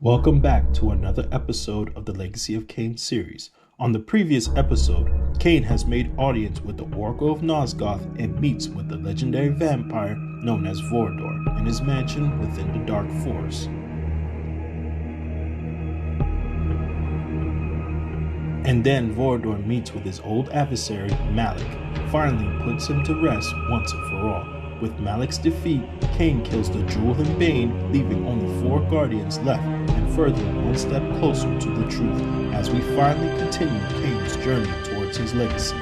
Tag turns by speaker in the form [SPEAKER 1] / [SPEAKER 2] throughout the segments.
[SPEAKER 1] Welcome back to another episode of the Legacy of Kain series. On the previous episode, Kain has made audience with the Oracle of Nosgoth and meets with the legendary vampire known as Vordor in his mansion within the Dark Forest. And then Vordor meets with his old adversary, Malik, finally puts him to rest once and for all. With Malik's defeat, Kain kills the Jewel and Bane, leaving only 4 guardians left, and further one step closer to the truth as we finally continue Kain's journey towards his legacy.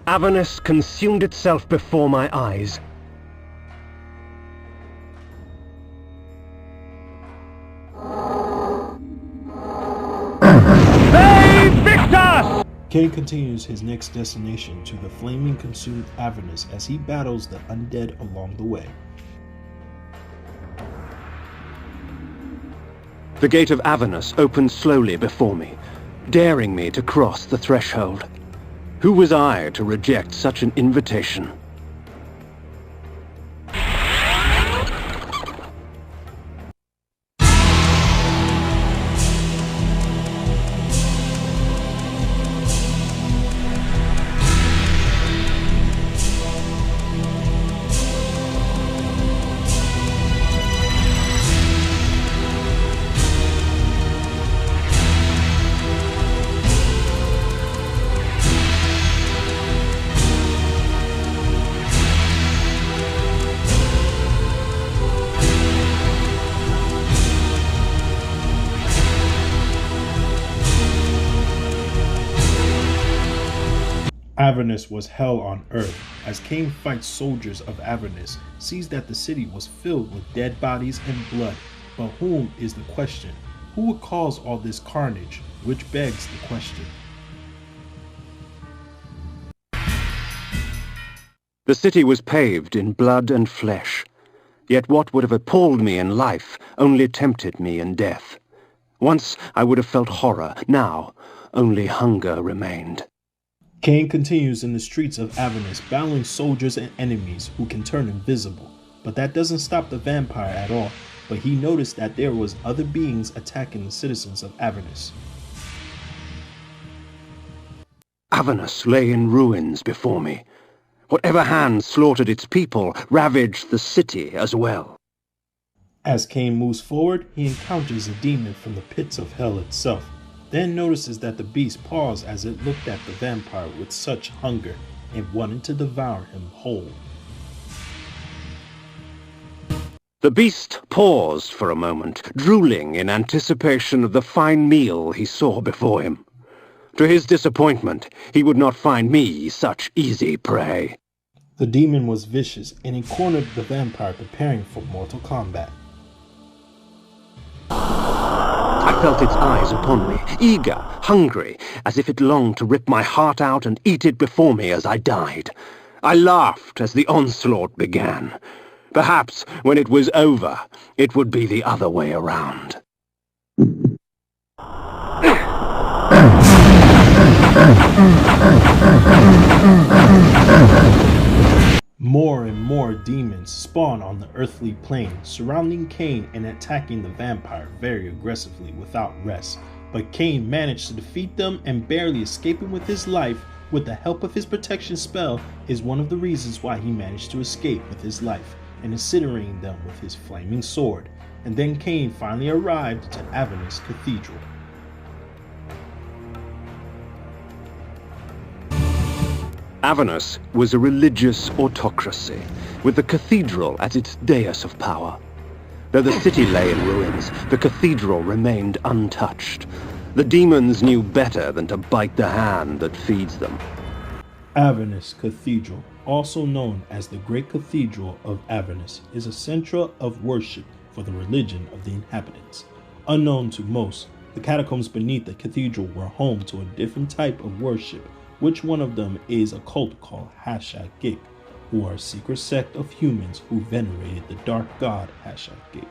[SPEAKER 2] Avernus consumed itself before my eyes. They evict us!
[SPEAKER 1] Kain continues his next destination to the flaming consumed Avernus as he battles the undead along the way.
[SPEAKER 2] The gate of Avernus opened slowly before me, daring me to cross the threshold. Who was I to reject such an invitation?
[SPEAKER 1] Avernus was hell on earth, as Kain fights soldiers of Avernus, sees that the city was filled with dead bodies and blood. But whom is the question? Who would cause all this carnage? Which begs the question.
[SPEAKER 2] The city was paved in blood and flesh. Yet what would have appalled me in life only tempted me in death. Once I would have felt horror, now only hunger remained.
[SPEAKER 1] Kain continues in the streets of Avernus, battling soldiers and enemies who can turn invisible. But that doesn't stop the vampire at all, but he noticed that there was other beings attacking the citizens of Avernus.
[SPEAKER 2] Avernus lay in ruins before me. Whatever hand slaughtered its people ravaged the city as well.
[SPEAKER 1] As Kain moves forward, he encounters a demon from the pits of hell itself. Then notices that the beast paused as it looked at the vampire with such hunger and wanted to devour him whole.
[SPEAKER 2] The beast paused for a moment, drooling in anticipation of the fine meal he saw before him. To his disappointment, he would not find me such easy prey.
[SPEAKER 1] The demon was vicious and he cornered the vampire preparing for mortal combat.
[SPEAKER 2] I felt its eyes upon me, eager, hungry, as if it longed to rip my heart out and eat it before me as I died. I laughed as the onslaught began. Perhaps when it was over, it would be the other way around.
[SPEAKER 1] More and more demons spawn on the earthly plane, surrounding Kain and attacking the vampire very aggressively without rest. But Kain managed to defeat them and barely escaping with his life with the help of his protection spell is one of the reasons why he managed to escape with his life and incinerating them with his flaming sword. And then Kain finally arrived to Avernus Cathedral.
[SPEAKER 2] Avernus was a religious autocracy, with the cathedral as its dais of power. Though the city lay in ruins, the cathedral remained untouched. The demons knew better than to bite the hand that feeds them.
[SPEAKER 1] Avernus Cathedral, also known as the Great Cathedral of Avernus, is a center of worship for the religion of the inhabitants. Unknown to most, the catacombs beneath the cathedral were home to a different type of worship, which one of them is a cult called Hashak-Gik, who are a secret sect of humans who venerated the dark god Hashak-Gik.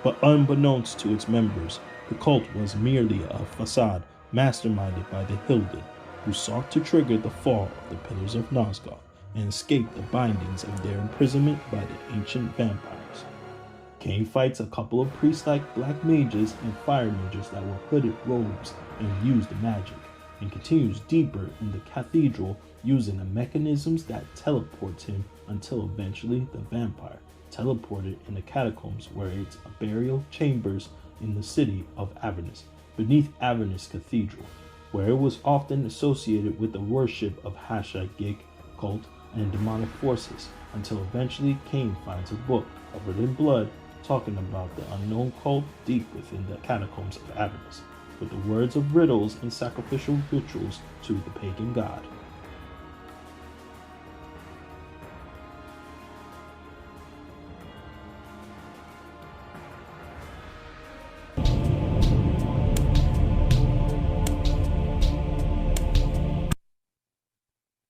[SPEAKER 1] But unbeknownst to its members, the cult was merely a facade masterminded by the Hilden, who sought to trigger the fall of the Pillars of Nosgoth and escape the bindings of their imprisonment by the ancient vampires. Kain fights a couple of priest-like black mages and fire mages that wear hooded robes and use the magic, and continues deeper in the cathedral using the mechanisms that teleports him until eventually the vampire teleported in the catacombs where it's a burial chambers in the city of Avernus, beneath Avernus Cathedral, where it was often associated with the worship of Hashak-Gik cult and demonic forces, until eventually Kain finds a book covered in blood talking about the unknown cult deep within the catacombs of Avernus, with the words of riddles and sacrificial rituals to the pagan god.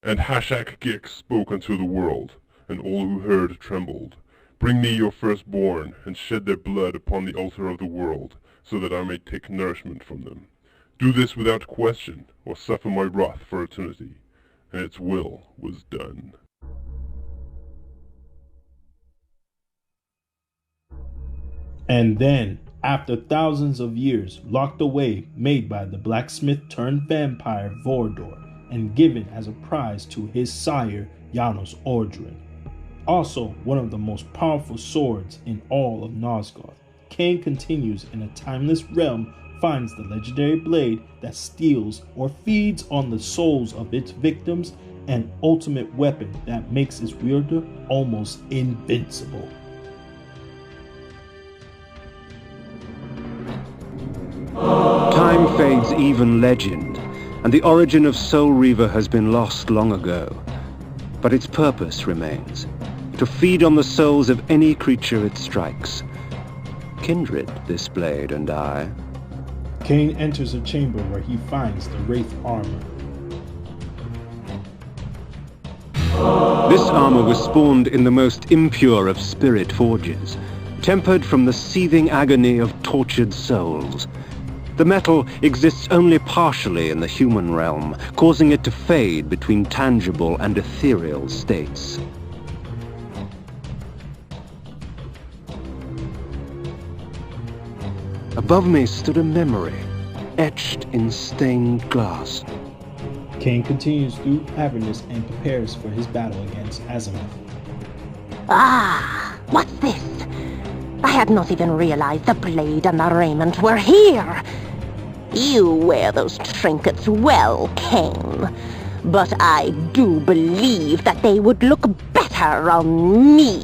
[SPEAKER 3] And Hashak-Gik spoke unto the world, and all who heard trembled. Bring me your firstborn, and shed their blood upon the altar of the world, so that I may take nourishment from them. Do this without question, or suffer my wrath for eternity. And its will was done.
[SPEAKER 1] And then, after thousands of years locked away, made by the blacksmith turned vampire Vordor, and given as a prize to his sire Janos Ordrin. Also one of the most powerful swords in all of Nosgoth, Kain continues in a timeless realm, finds the legendary blade that steals or feeds on the souls of its victims, an ultimate weapon that makes its wielder almost invincible.
[SPEAKER 2] Time fades even legend, and the origin of Soul Reaver has been lost long ago. But its purpose remains, to feed on the souls of any creature it strikes. Kindred, this blade and I.
[SPEAKER 1] Kain enters a chamber where he finds the Wraith armor.
[SPEAKER 2] This armor was spawned in the most impure of spirit forges, tempered from the seething agony of tortured souls. The metal exists only partially in the human realm, causing it to fade between tangible and ethereal states. Above me stood a memory, etched in stained glass.
[SPEAKER 1] Kain continues through Avernus and prepares for his battle against Azimuth.
[SPEAKER 4] Ah, what's this? I had not even realized the blade and the raiment were here. You wear those trinkets well, Kain, but I do believe that they would look better on me.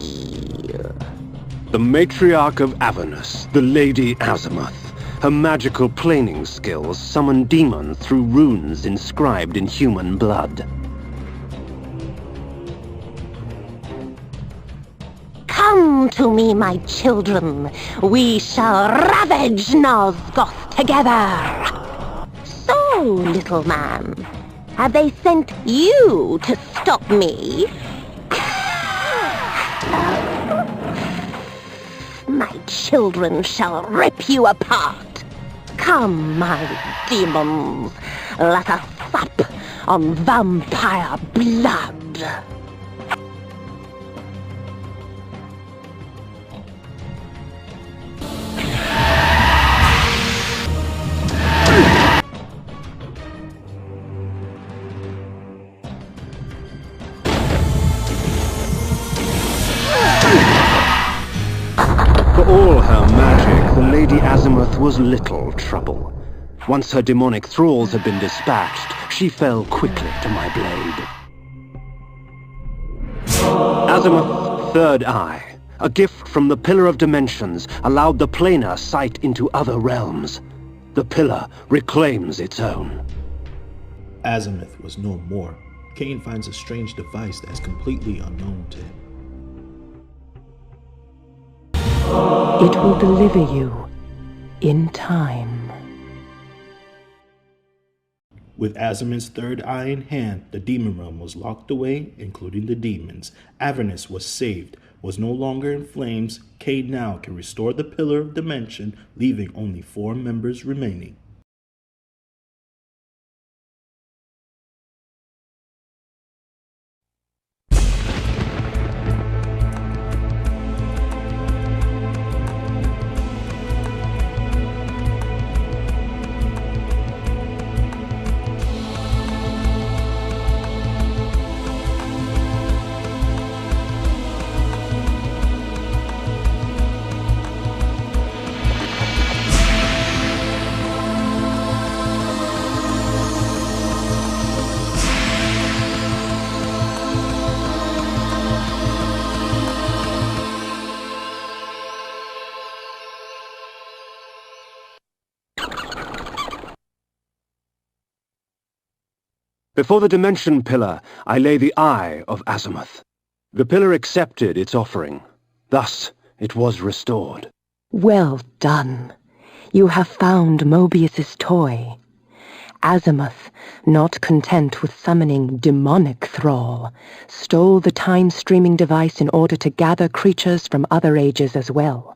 [SPEAKER 2] The matriarch of Avernus, the Lady Azimuth. Her magical planing skills summon demons through runes inscribed in human blood.
[SPEAKER 4] Come to me, my children. We shall ravage Nosgoth together. So, little man, have they sent you to stop me? children shall rip you apart. Come, my demons, let us sup on vampire blood.
[SPEAKER 2] For all her magic, the Lady Azimuth was little trouble. Once her demonic thralls had been dispatched, she fell quickly to my blade. Azimuth, Third Eye. A gift from the Pillar of Dimensions allowed the planar sight into other realms. The pillar reclaims its own.
[SPEAKER 1] Azimuth was no more. Kain finds a strange device that is completely unknown to him.
[SPEAKER 4] It will deliver you in time.
[SPEAKER 1] With Azimuth's third eye in hand, the demon realm was locked away, including the demons. Avernus was saved, was no longer in flames. Kain now can restore the Pillar of Dimension, leaving only 4 members remaining.
[SPEAKER 2] Before the Dimension Pillar, I lay the Eye of Azimuth. The pillar accepted its offering. Thus, it was restored.
[SPEAKER 4] Well done. You have found Mobius's toy. Azimuth, not content with summoning demonic thrall, stole the time-streaming device in order to gather creatures from other ages as well.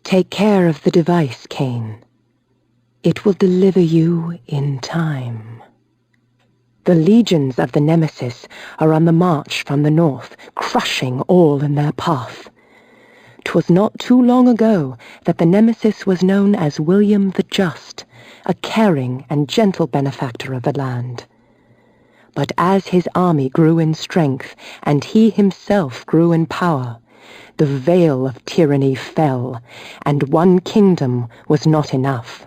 [SPEAKER 4] Take care of the device, Kain. It will deliver you in time. The legions of the Nemesis are on the march from the north, crushing all in their path. 'Twas not too long ago that the Nemesis was known as William the Just, a caring and gentle benefactor of the land. But as his army grew in strength, and he himself grew in power, the veil of tyranny fell, and one kingdom was not enough.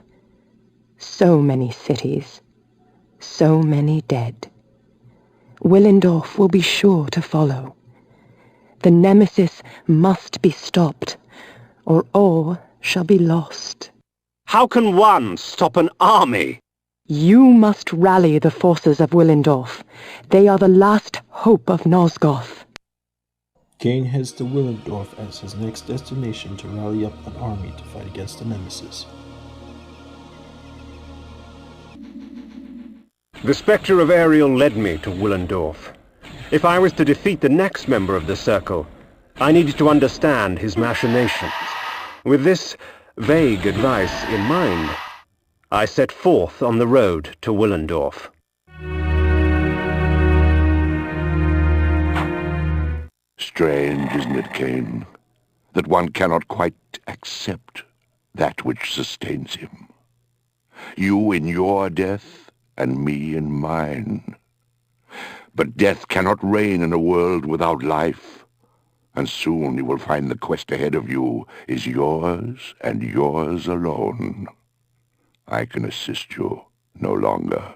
[SPEAKER 4] So many cities, so many dead. Willendorf will be sure to follow. The Nemesis must be stopped, or all shall be lost.
[SPEAKER 2] How can one stop an army?
[SPEAKER 4] You must rally the forces of Willendorf. They are the last hope of Nosgoth.
[SPEAKER 1] Kain heads to Willendorf as his next destination to rally up an army to fight against the Nemesis.
[SPEAKER 2] The Spectre of Ariel led me to Willendorf. If I was to defeat the next member of the Circle, I needed to understand his machinations. With this vague advice in mind, I set forth on the road to Willendorf.
[SPEAKER 5] Strange, isn't it, Kain, that one cannot quite accept that which sustains him. You in your death, and me in mine. But death cannot reign in a world without life, and soon you will find the quest ahead of you is yours and yours alone. I can assist you no longer.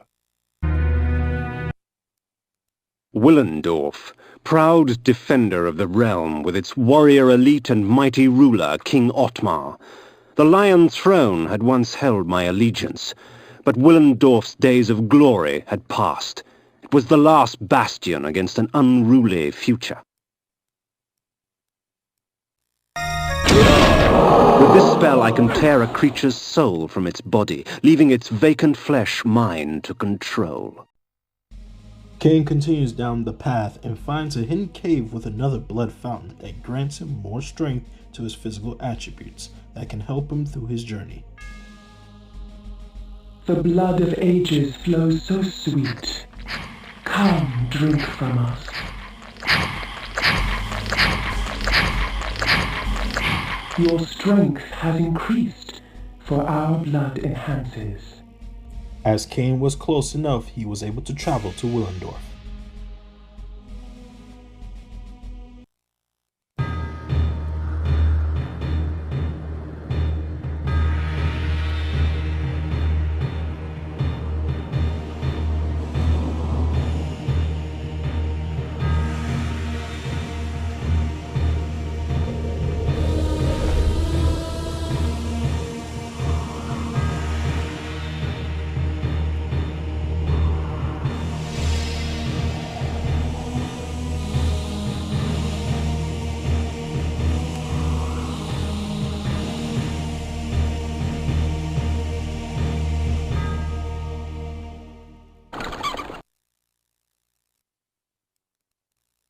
[SPEAKER 2] Willendorf, proud defender of the realm with its warrior elite and mighty ruler, King Ottmar. The Lion Throne had once held my allegiance, but Willendorf's days of glory had passed. It was the last bastion against an unruly future. With this spell I can tear a creature's soul from its body, leaving its vacant flesh mine to control.
[SPEAKER 1] Kain continues down the path and finds a hidden cave with another blood fountain that grants him more strength to his physical attributes that can help him through his journey.
[SPEAKER 6] The blood of ages flows so sweet. Come, drink from us. Your strength has increased, for our blood enhances.
[SPEAKER 1] As Kain was close enough, he was able to travel to Willendorf.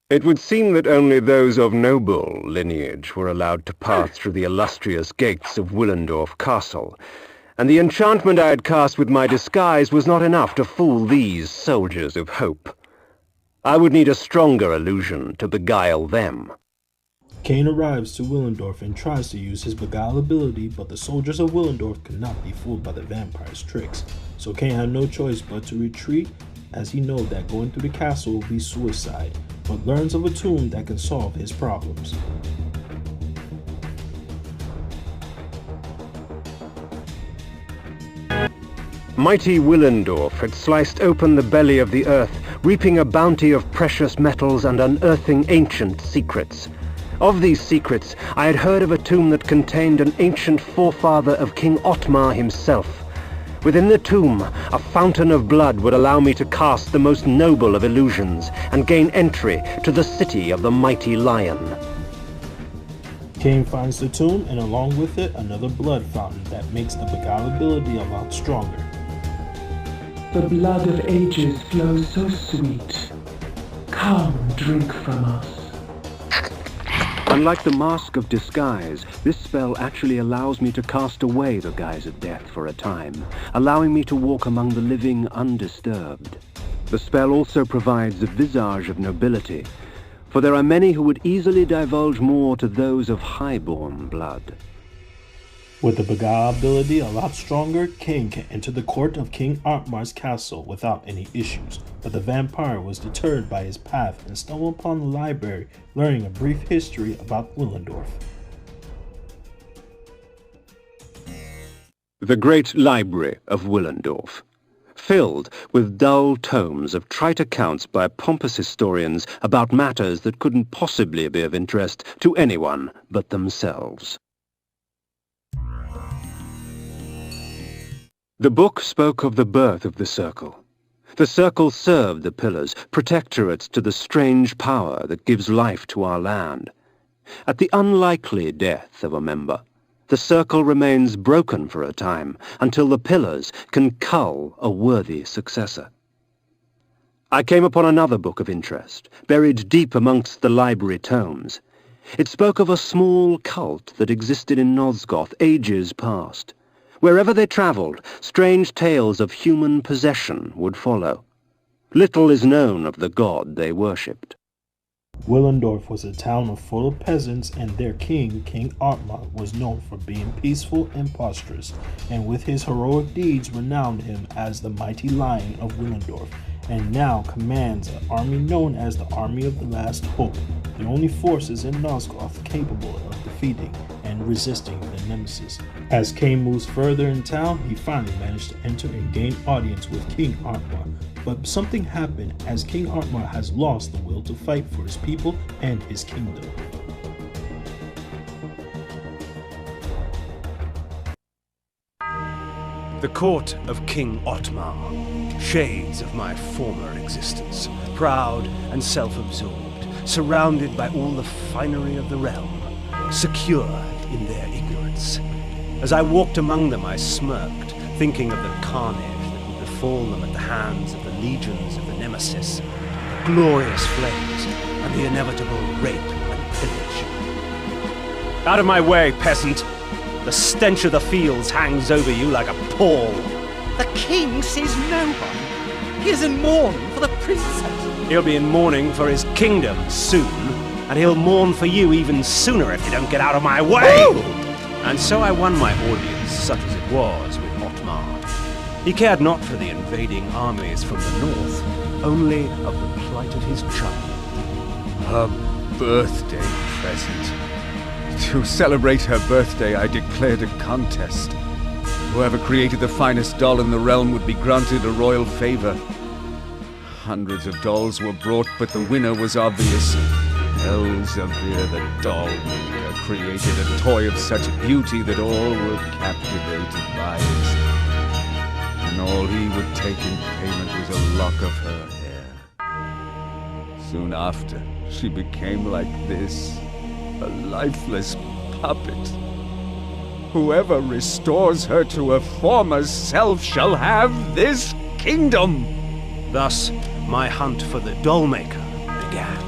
[SPEAKER 2] It would seem that only those of noble lineage were allowed to pass through the illustrious gates of Willendorf Castle, and the enchantment I had cast with my disguise was not enough to fool these soldiers of hope. I would need a stronger illusion to beguile them.
[SPEAKER 1] Kain arrives to Willendorf and tries to use his beguile ability, but the soldiers of Willendorf could not be fooled by the vampire's tricks, so Kain had no choice but to retreat, as he knows that going through the castle will be suicide, but learns of a tomb that can solve his problems.
[SPEAKER 2] Mighty Willendorf had sliced open the belly of the earth, reaping a bounty of precious metals and unearthing ancient secrets. Of these secrets, I had heard of a tomb that contained an ancient forefather of King Otmar himself. Within the tomb, a fountain of blood would allow me to cast the most noble of illusions and gain entry to the city of the mighty lion.
[SPEAKER 1] Kain finds the tomb and along with it another blood fountain that makes the beguile ability a lot stronger.
[SPEAKER 6] The blood of ages flows so sweet. Come, drink from us.
[SPEAKER 2] Unlike the Mask of Disguise, this spell actually allows me to cast away the guise of death for a time, allowing me to walk among the living undisturbed. The spell also provides a visage of nobility, for there are many who would easily divulge more to those of highborn blood.
[SPEAKER 1] With the beguile ability a lot stronger, Kain can enter the court of King Otmar's castle without any issues, but the vampire was deterred by his path and stumbled upon the library, learning a brief history about Willendorf.
[SPEAKER 2] The great library of Willendorf, filled with dull tomes of trite accounts by pompous historians about matters that couldn't possibly be of interest to anyone but themselves. The book spoke of the birth of the Circle. The Circle served the Pillars, protectorates to the strange power that gives life to our land. At the unlikely death of a member, the Circle remains broken for a time until the Pillars can cull a worthy successor. I came upon another book of interest, buried deep amongst the library tomes. It spoke of a small cult that existed in Nosgoth ages past. Wherever they travelled, strange tales of human possession would follow. Little is known of the god they worshipped.
[SPEAKER 1] Willendorf was a town full of peasants, and their king, King Otmar, was known for being peaceful and prosperous, and with his heroic deeds renowned him as the mighty lion of Willendorf, and now commands an army known as the Army of the Last Hope, the only forces in Nosgoth capable of defeating and resisting the Nemesis. As Kain moves further in town, he finally managed to enter and gain audience with King Otmar. But something happened, as King Otmar has lost the will to fight for his people and his kingdom.
[SPEAKER 7] The court of King Otmar, shades of my former existence, proud and self-absorbed, surrounded by all the finery of the realm, secure in their ignorance. As I walked among them, I smirked, thinking of the carnage that would befall them at the hands of the legions of the Nemesis, glorious flames, and the inevitable rape and pillage. Out of my way, peasant! The stench of the fields hangs over you like a pall.
[SPEAKER 8] The king sees no one. He is in mourning for the princess.
[SPEAKER 7] He'll be in mourning for his kingdom soon, and he'll mourn for you even sooner if you don't get out of my way!
[SPEAKER 8] Ooh!
[SPEAKER 7] And so I won my audience, such as it was, with Otmar. He cared not for the invading armies from the north, only of the plight of his child.
[SPEAKER 9] Her birthday present. To celebrate her birthday, I declared a contest. Whoever created the finest doll in the realm would be granted a royal favor. Hundreds of dolls were brought, but the winner was obvious. Elzevir the dollmaker created a toy of such beauty that all were captivated by it. And all he would take in payment was a lock of her hair. Soon after, she became like this, a lifeless puppet. Whoever restores her to her former self shall have this kingdom.
[SPEAKER 7] Thus, my hunt for the dollmaker began.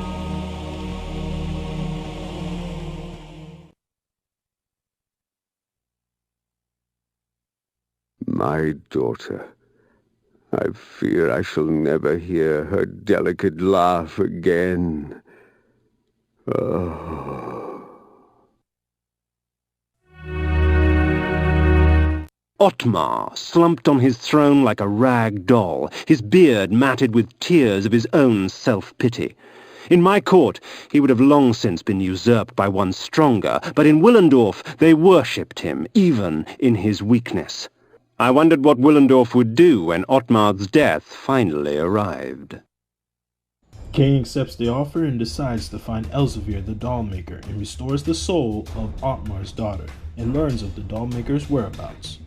[SPEAKER 2] My daughter. I fear I shall never hear her delicate laugh again. Oh. Otmar slumped on his throne like a rag doll, his beard matted with tears of his own self-pity. In my court, he would have long since been usurped by one stronger, but in Willendorf they worshipped him, even in his weakness. I wondered what Willendorf would do when Otmar's death finally arrived.
[SPEAKER 1] Kain accepts the offer and decides to find Elzevir the dollmaker and restores the soul of Otmar's daughter and learns of the dollmaker's whereabouts.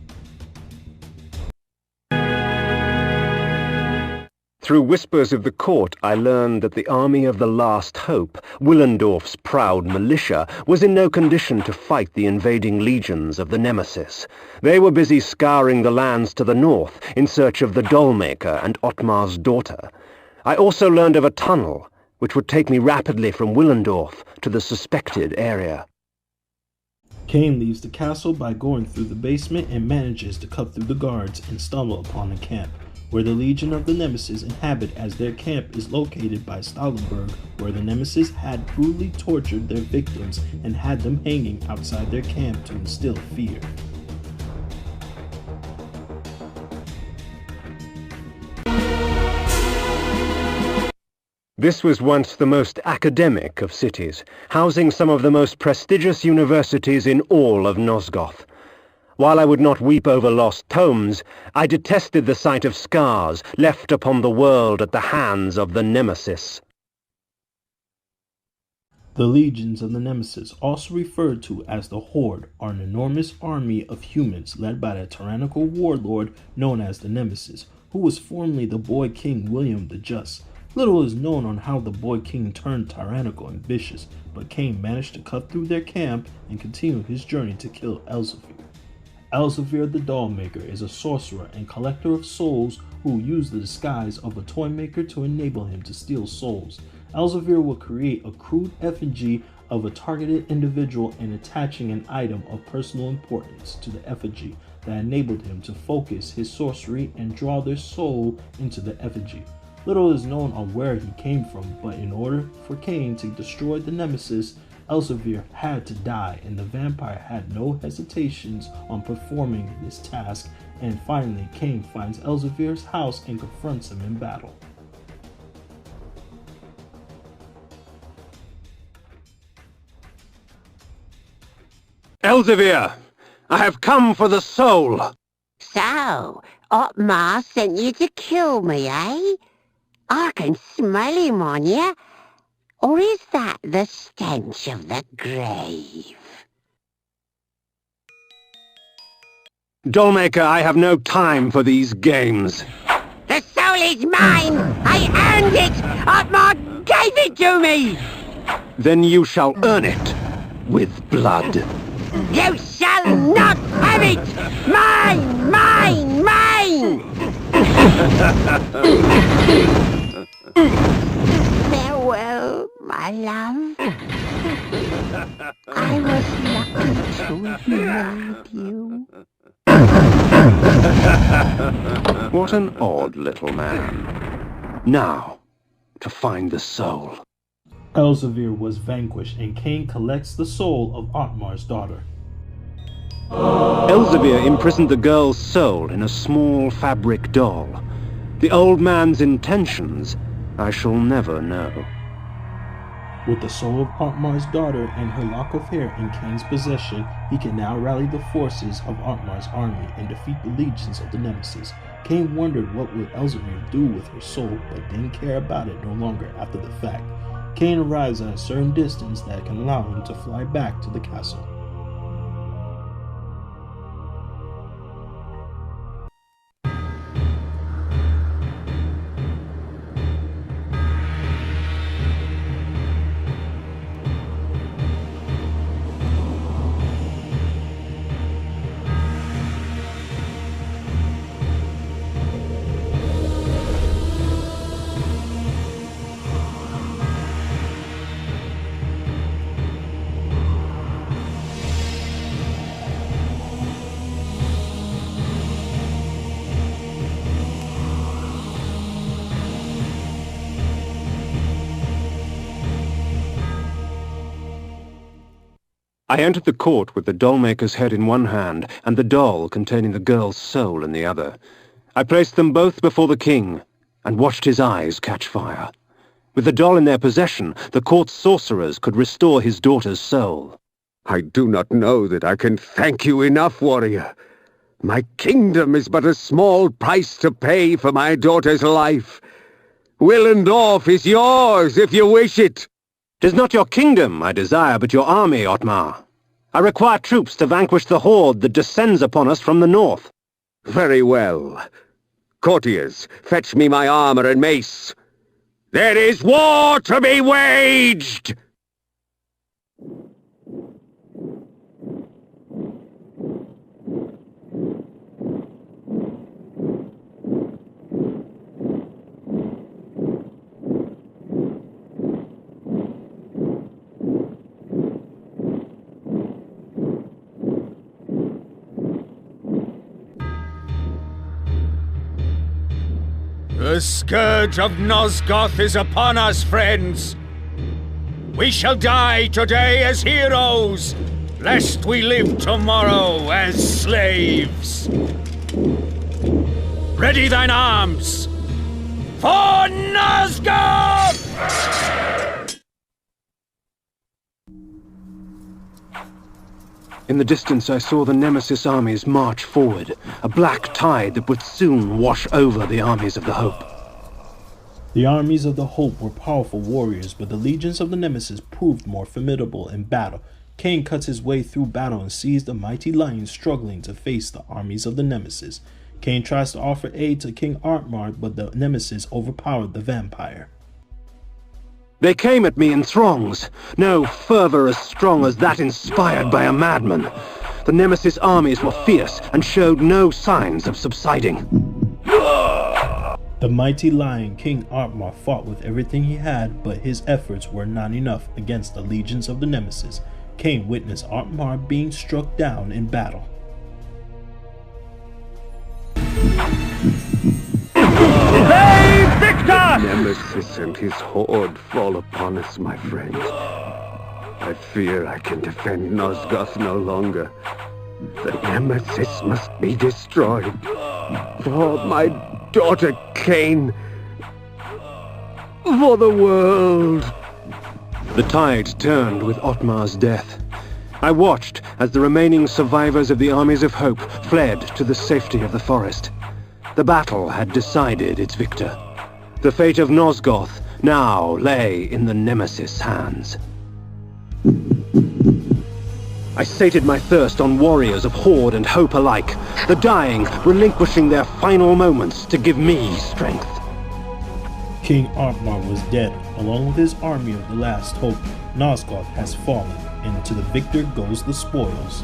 [SPEAKER 2] Through whispers of the court, I learned that the army of the Last Hope, Willendorf's proud militia, was in no condition to fight the invading legions of the Nemesis. They were busy scouring the lands to the north in search of the dollmaker and Otmar's daughter. I also learned of a tunnel, which would take me rapidly from Willendorf to the suspected area.
[SPEAKER 1] Kain leaves the castle by going through the basement and manages to cut through the guards and stumble upon a camp, where the Legion of the Nemesis inhabit, as their camp is located by Stallenberg, where the Nemesis had brutally tortured their victims and had them hanging outside their camp to instill fear.
[SPEAKER 2] This was once the most academic of cities, housing some of the most prestigious universities in all of Nosgoth. While I would not weep over lost tomes, I detested the sight of scars left upon the world at the hands of the Nemesis.
[SPEAKER 1] The legions of the Nemesis, also referred to as the Horde, are an enormous army of humans led by the tyrannical warlord known as the Nemesis, who was formerly the boy king William the Just. Little is known on how the boy king turned tyrannical and vicious, but Kain managed to cut through their camp and continue his journey to kill Elzevir. Elzevir the dollmaker is a sorcerer and collector of souls who use the disguise of a toy maker to enable him to steal souls. Elzevir will create a crude effigy of a targeted individual and attaching an item of personal importance to the effigy that enabled him to focus his sorcery and draw their soul into the effigy. Little is known on where he came from, but in order for Kain to destroy the Nemesis, Elzevir had to die, and the vampire had no hesitations on performing this task, and finally Kain finds Elzevir's house and confronts him in battle.
[SPEAKER 2] Elzevir! I have come for the soul!
[SPEAKER 4] So, Otmar sent you to kill me, eh? I can smell him on you. Or is that the stench of the grave?
[SPEAKER 2] Dollmaker, I have no time for these games.
[SPEAKER 4] The soul is mine! I earned it! Otmar gave it to me!
[SPEAKER 2] Then you shall earn it with blood.
[SPEAKER 4] You shall not have it! Mine! Mine! Mine! Well, my love, I was lucky to humiliate you.
[SPEAKER 2] What an odd little man. Now, to find the soul.
[SPEAKER 1] Elzevir was vanquished, and Kain collects the soul of Otmar's daughter.
[SPEAKER 2] Elzevir imprisoned the girl's soul in a small fabric doll. The old man's intentions I shall never know.
[SPEAKER 1] With the soul of Otmar's daughter and her lock of hair in Kain's possession, he can now rally the forces of Otmar's army and defeat the legions of the Nemesis. Kain wondered what would Elzevir do with her soul, but didn't care about it no longer after the fact. Kain arrives at a certain distance that can allow him to fly back to the castle.
[SPEAKER 2] I entered the court with the dollmaker's head in one hand and the doll containing the girl's soul in the other. I placed them both before the king and watched his eyes catch fire. With the doll in their possession, the court's sorcerers could restore his daughter's soul.
[SPEAKER 10] I do not know that I can thank you enough, warrior. My kingdom is but a small price to pay for my daughter's life. Willendorf is yours if you wish it.
[SPEAKER 2] 'Tis not your kingdom I desire, but your army, Otmar. I require troops to vanquish the horde that descends upon us from the north.
[SPEAKER 10] Very well. Courtiers, fetch me my armor and mace. There is war to be waged!
[SPEAKER 9] The scourge of Nosgoth is upon us, friends. We shall die today as heroes, lest we live tomorrow as slaves. Ready thine arms! For Nosgoth!
[SPEAKER 2] In the distance I saw the Nemesis armies march forward, a black tide that would soon wash over the armies of the Hope.
[SPEAKER 1] The armies of the Hope were powerful warriors, but the legions of the Nemesis proved more formidable in battle. Kain cuts his way through battle and sees the mighty lion struggling to face the armies of the Nemesis. Kain tries to offer aid to King Otmar, but the Nemesis overpowered the vampire.
[SPEAKER 2] They came at me in throngs, no fervor as strong as that inspired by a madman. The Nemesis armies were fierce and showed no signs of subsiding.
[SPEAKER 1] The mighty lion King Otmar fought with everything he had, but his efforts were not enough against the legions of the Nemesis. Kain witnessed Otmar being struck down in battle.
[SPEAKER 10] The Nemesis and his horde fall upon us, my friend. I fear I can defend Nosgoth no longer. The Nemesis must be destroyed. For my daughter Kain. For the world.
[SPEAKER 2] The tide turned with Otmar's death. I watched as the remaining survivors of the armies of Hope fled to the safety of the forest. The battle had decided its victor. The fate of Nosgoth now lay in the Nemesis' hands. I sated my thirst on warriors of Horde and Hope alike, the dying relinquishing their final moments to give me strength.
[SPEAKER 1] King Otmar was dead, along with his army of the last hope. Nosgoth has fallen, and to the victor goes the spoils.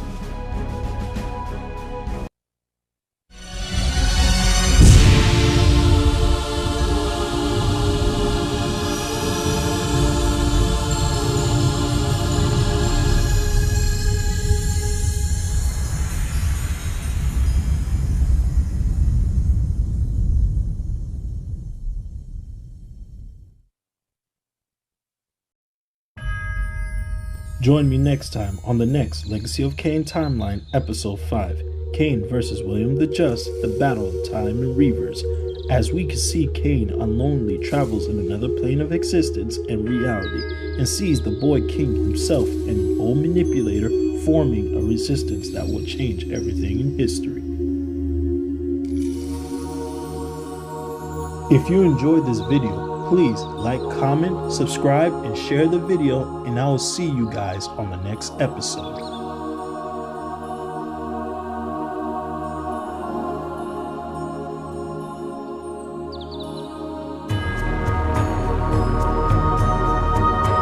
[SPEAKER 1] Join me next time on the next Legacy of Kain timeline, Episode 5, Kain vs. William the Just, the Battle of Time and Reavers. As we can see, Kain unknowingly travels in another plane of existence and reality, and sees the boy king himself and the old manipulator forming a resistance that will change everything in history. If you enjoyed this video, please like, comment, subscribe, and share the video, and I will see you guys on the next episode.